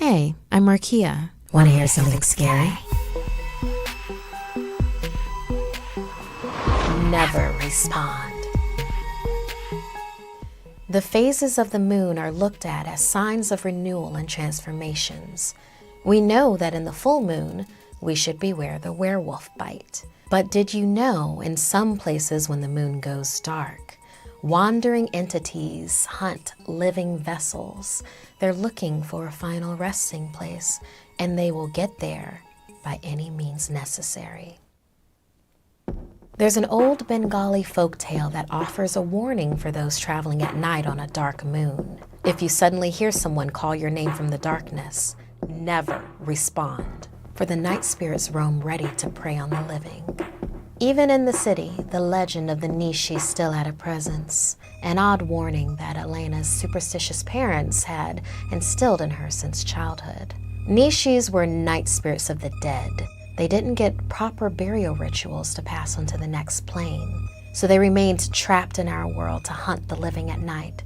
Hey, I'm Markia. Want to hear something scary? Never respond. The phases of the moon are looked at as signs of renewal and transformations. We know that in the full moon, we should beware the werewolf bite. But did you know in some places when the moon goes dark, wandering entities hunt living vessels? They're looking for a final resting place, and they will get there by any means necessary. There's an old Bengali folk tale that offers a warning for those traveling at night on a dark moon. If you suddenly hear someone call your name from the darkness, never respond, for the night spirits roam ready to prey on the living. Even in the city, the legend of the Nishi still had a presence, an odd warning that Elena's superstitious parents had instilled in her since childhood. Nishis were night spirits of the dead. They didn't get proper burial rituals to pass on to the next plane, so they remained trapped in our world to hunt the living at night,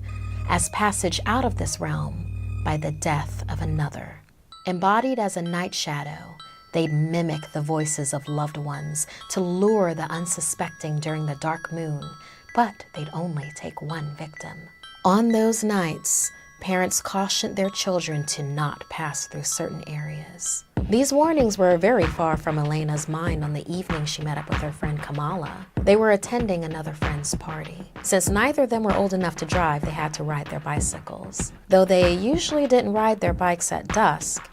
as passage out of this realm by the death of another. Embodied as a night shadow, they'd mimic the voices of loved ones to lure the unsuspecting during the dark moon, but they'd only take one victim. On those nights, parents cautioned their children to not pass through certain areas. These warnings were very far from Elena's mind on the evening she met up with her friend Kamala. They were attending another friend's party. Since neither of them were old enough to drive, they had to ride their bicycles. Though they usually didn't ride their bikes at dusk,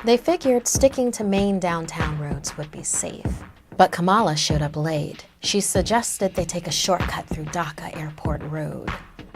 they figured sticking to main downtown roads would be safe. But Kamala showed up late. She suggested they take a shortcut through Dhaka Airport Road.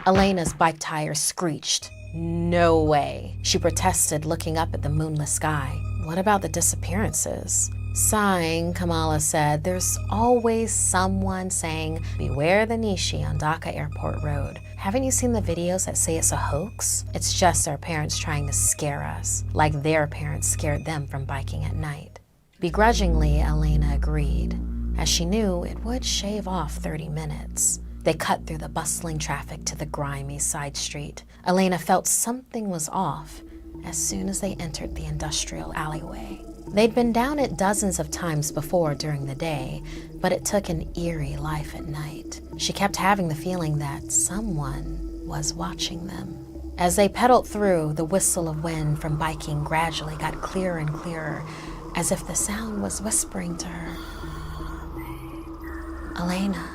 Elena's bike tires screeched. No way. She protested, looking up at the moonless sky. What about the disappearances? Sighing, Kamala said, there's always someone saying, beware the Nishi on Dhaka Airport Road. Haven't you seen the videos that say it's a hoax? It's just our parents trying to scare us, like their parents scared them from biking at night. Begrudgingly, Elena agreed, as she knew it would shave off 30 minutes. They cut through the bustling traffic to the grimy side street. Elena felt something was off as soon as they entered the industrial alleyway. They'd been down it dozens of times before during the day, but it took an eerie life at night. She kept having the feeling that someone was watching them. As they pedaled through, the whistle of wind from biking gradually got clearer and clearer, as if the sound was whispering to her, Elena,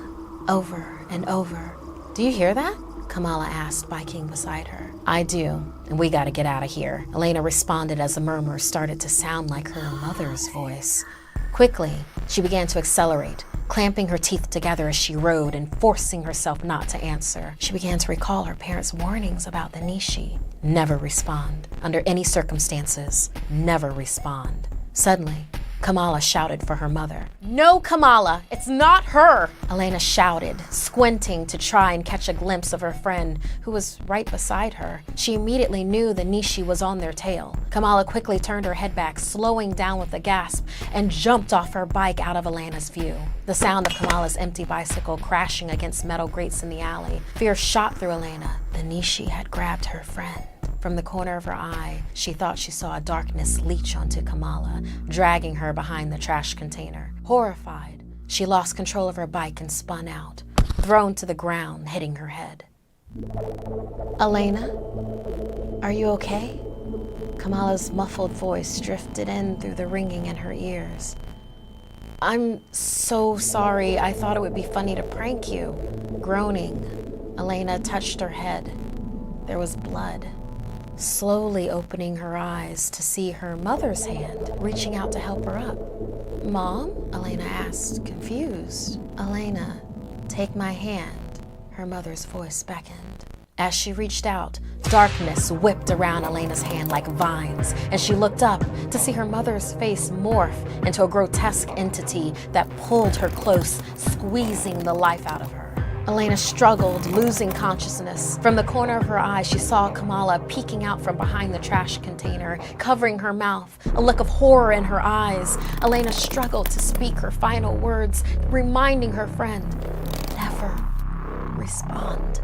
over and over. Do you hear that? Kamala asked, biking beside her. I do, and we gotta get out of here, Elena responded as the murmur started to sound like her mother's voice. Quickly, she began to accelerate, clamping her teeth together as she rode and forcing herself not to answer. She began to recall her parents' warnings about the Nishi. Never respond. Under any circumstances, never respond. Suddenly, Kamala shouted for her mother. No, Kamala, it's not her! Elena shouted, squinting to try and catch a glimpse of her friend who was right beside her. She immediately knew the Nishi was on their tail. Kamala quickly turned her head back, slowing down with a gasp, and jumped off her bike out of Elena's view. The sound of Kamala's empty bicycle crashing against metal grates in the alley. Fear shot through Elena. The Nishi had grabbed her friend. From the corner of her eye, she thought she saw a darkness leach onto Kamala, dragging her behind the trash container. Horrified, she lost control of her bike and spun out, thrown to the ground, hitting her head. Elena, are you okay? Kamala's muffled voice drifted in through the ringing in her ears. I'm so sorry. I thought it would be funny to prank you. Groaning, Elena touched her head. There was blood. Slowly opening her eyes to see her mother's hand reaching out to help her up. Mom? Elena asked, confused. Elena, take my hand, her mother's voice beckoned. As she reached out, darkness whipped around Elena's hand like vines, and she looked up to see her mother's face morph into a grotesque entity that pulled her close, squeezing the life out of her. Elena struggled, losing consciousness. From the corner of her eye, she saw Kamala peeking out from behind the trash container, covering her mouth, a look of horror in her eyes. Elena struggled to speak her final words, reminding her friend, never respond.